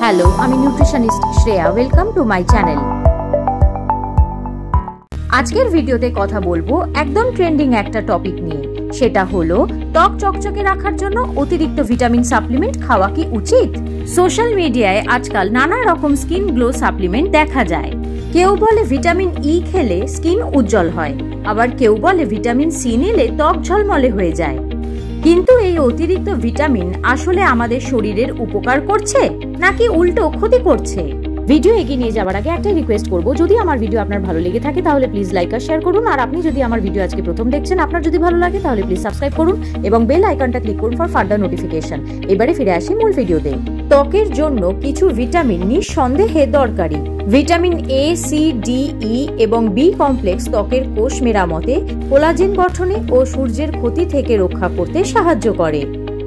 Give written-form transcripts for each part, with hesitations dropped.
Hello, আমি nutritionist Shreya. Welcome to my channel. আজকের ভিডিওতে কথা বলবো একদম ট্রেন্ডিং একটা টপিক নিয়ে। সেটা হলো ত্বক চকচকে রাখার জন্য অতিরিক্ত ভিটামিন সাপ্লিমেন্ট খাওয়া কি উচিত? সোশ্যাল মিডিয়ায় আজকাল নানা রকম স্কিন গ্লো সাপ্লিমেন্ট দেখা যায়। কেউ বলে ভিটামিন ই খেলে স্কিন উজ্জ্বল হয়, আবার কেউ বলে ভিটামিন সি নিলে ত্বক ঝলমলে হয়ে যায়। কিন্তু এই অতিরিক্ত ভিটামিন আসলে আমাদের শরীরের উপকার করছে নাকি উল্টো ক্ষতি করছে? ভিডিও এগিয়ে নিয়ে যাওয়ার আগে একটা রিকোয়েস্ট করব, যদি আমার ভিডিও আপনার ভালো লেগে থাকে তাহলে প্লিজ লাইক আর শেয়ার করুন। আর আপনি যদি আমার ভিডিও আজকে প্রথম দেখছেন, আপনার যদি ভালো লাগে তাহলে প্লিজ সাবস্ক্রাইব করুন এবং বেল আইকনটা ক্লিক করুন ফর ফার্দার নোটিফিকেশন। এবারে ফিরে আসি মূল ভিডিওতে। ত্বকের জন্য কিছু ভিটামিন নিঃসন্দেহে দরকারি। ভিটামিন এ, সি, ডি, ই এবং বি কমপ্লেক্স ত্বকের কোষ মেরামতে, কোলাজেন গঠনে ও সূর্যের ক্ষতি থেকে রক্ষা করতে সাহায্য করে।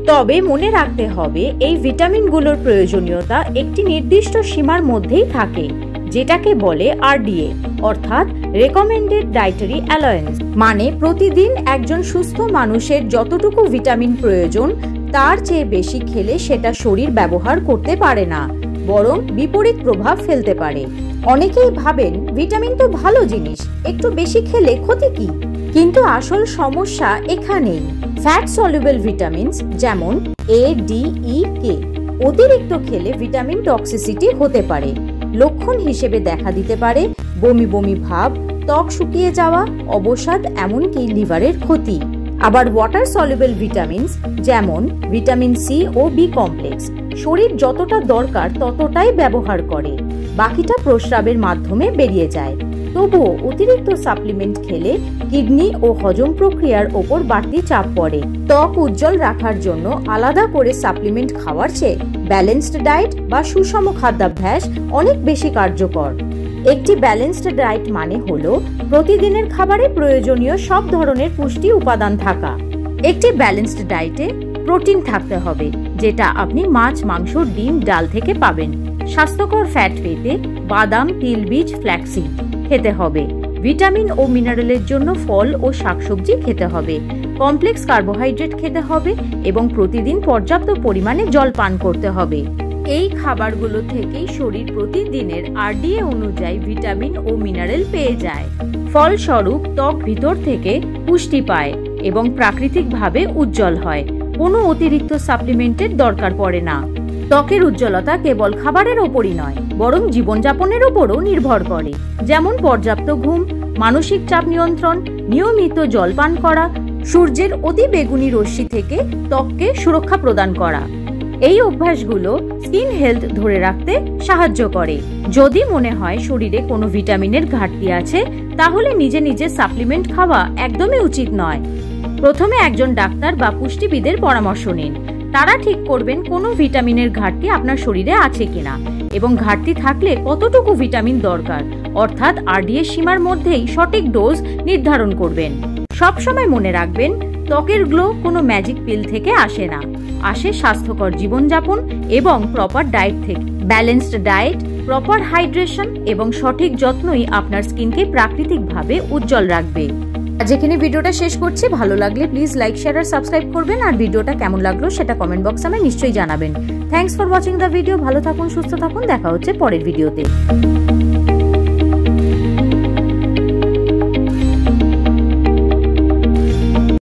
তবে মনে রাখতে হবে, এই ভিটামিনগুলোর প্রয়োজনীয়তা একটি নির্দিষ্ট সীমার মধ্যেই থাকে, যেটাকে বলে আরডিএ অর্থাৎ রেকমেন্ডেড ডায়েটারি অ্যালাওয়েন্স। মানে প্রতিদিন একজন সুস্থ মানুষের যতটুকু ভিটামিন প্রয়োজন তার চেয়ে বেশি খেলে সেটা শরীর ব্যবহার করতে পারে না, বরং বিপরীত প্রভাব ফেলতে পারে। অনেকেই ভাবেন ভিটামিন তো ভালো জিনিস, একটু বেশি খেলে ক্ষতি কি? কিন্তু আসল সমস্যা এখানেই। ফ্যাট সলিউবল ভিটামিনস যেমন এ, ডি, ই, কে অতিরিক্ত খেলে ভিটামিন টক্সিসিটি হতে পারে। লক্ষণ হিসেবে দেখা দিতে পারে বমি বমি ভাব, ত্বক শুকিয়ে যাওয়া, অবসাদ, এমনকি লিভারের ক্ষতি। আবার ওয়াটার সলিউবল ভিটামিনস যেমন ভিটামিন সি ও বি কমপ্লেক্স শরীর যতটা দরকার ততটাই ব্যবহার করে, বাকিটা প্রস্রাবের মাধ্যমে বেরিয়ে যায়। তবুও অতিরিক্ত সাপ্লিমেন্ট খেলে কিডনি ও হজম প্রক্রিয়ার ওপর বাড়তি চাপ পড়ে। ত্বক উজ্জ্বল রাখার জন্য আলাদা করে সাপ্লিমেন্ট খাওয়ার চেয়ে ব্যালেন্সড ডায়েট বা সুষম খাদ্যাভ্যাস অনেক বেশি কার্যকর। একটি ব্যালেন্সড ডায়েট মানে হলো প্রতিদিনের খাবারে প্রয়োজনীয় সব ধরনের পুষ্টি উপাদান থাকা। একটি ব্যালেন্সড ডায়েটে প্রোটিন থাকতে হবে, যেটা আপনি মাছ, মাংস, ডিম, ডাল থেকে পাবেন। স্বাস্থ্যকর ফ্যাট পেতে বাদাম, তিল বীজ, ফ্ল্যাক্সিড খেতে হবে। ভিটামিন ও মিনারেলের জন্য ফল ও শাকসবজি খেতে হবে। কমপ্লেক্স কার্বোহাইড্রেট খেতে হবে এবং প্রতিদিন পর্যাপ্ত পরিমাণে জল পান করতে হবে। এই খাবারগুলো থেকেই শরীর প্রতিদিনের আরডিএ অনুযায়ী ভিটামিন ও মিনারেল পেয়ে যায়। ফলস্বরূপ ত্বক ভিতর থেকে পুষ্টি পায় এবং প্রাকৃতিকভাবে উজ্জ্বল হয়। কোনো অতিরিক্ত সাপ্লিমেন্টের দরকার পড়ে না। ত্বকের উজ্জ্বলতা কেবল খাবারের ওপরই নয়, বরং জীবনযাপনের ওপরও নির্ভর করে। যেমন পর্যাপ্ত ঘুম, মানসিক চাপ নিয়ন্ত্রণ, নিয়মিত জল পান করা, সূর্যের অতি বেগুনি রশ্মি থেকে ত্বককে সুরক্ষা প্রদান করা। এই অভ্যাসগুলো স্কিন হেলথ ধরে রাখতে সাহায্য করে। যদি মনে হয় শরীরে কোনো ভিটামিনের ঘাটতি আছে, তাহলে নিজে নিজে সাপ্লিমেন্ট খাওয়া একদমই উচিত নয়। প্রথমে একজন ডাক্তার বা পুষ্টিবিদের পরামর্শ নিন। তারা ঠিক করবেন কোনো ভিটামিনের ঘাটতি আপনার শরীরে আছে কিনা এবং ঘাটতি থাকলে কতটুকু ভিটামিন দরকার, অর্থাৎ আরডিএ সীমার মধ্যেই সঠিক ডোজ নির্ধারণ করবেন। সবসময় মনে রাখবেন, ত্বকের গ্লো কোনো ম্যাজিক পিল থেকে আসে না, আসে স্বাস্থ্যকর জীবনযাপন এবং প্রপার ডায়েট থেকে। ব্যালেন্সড ডায়েট, প্রপার হাইড্রেশন এবং সঠিক যত্নই আপনার স্কিনকে প্রাকৃতিকভাবে উজ্জ্বল রাখবে। আজ এখানে ভিডিওটা শেষ করছি। ভালো লাগলে প্লিজ লাইক, শেয়ার আর সাবস্ক্রাইব করবেন। আর ভিডিওটা কেমন লাগলো সেটা কমেন্ট বক্সে আমায় নিশ্চয়ই জানাবেন। Thanks for watching the video. ভালো থাকুন, সুস্থ থাকুন। দেখা হচ্ছে পরের ভিডিওতে।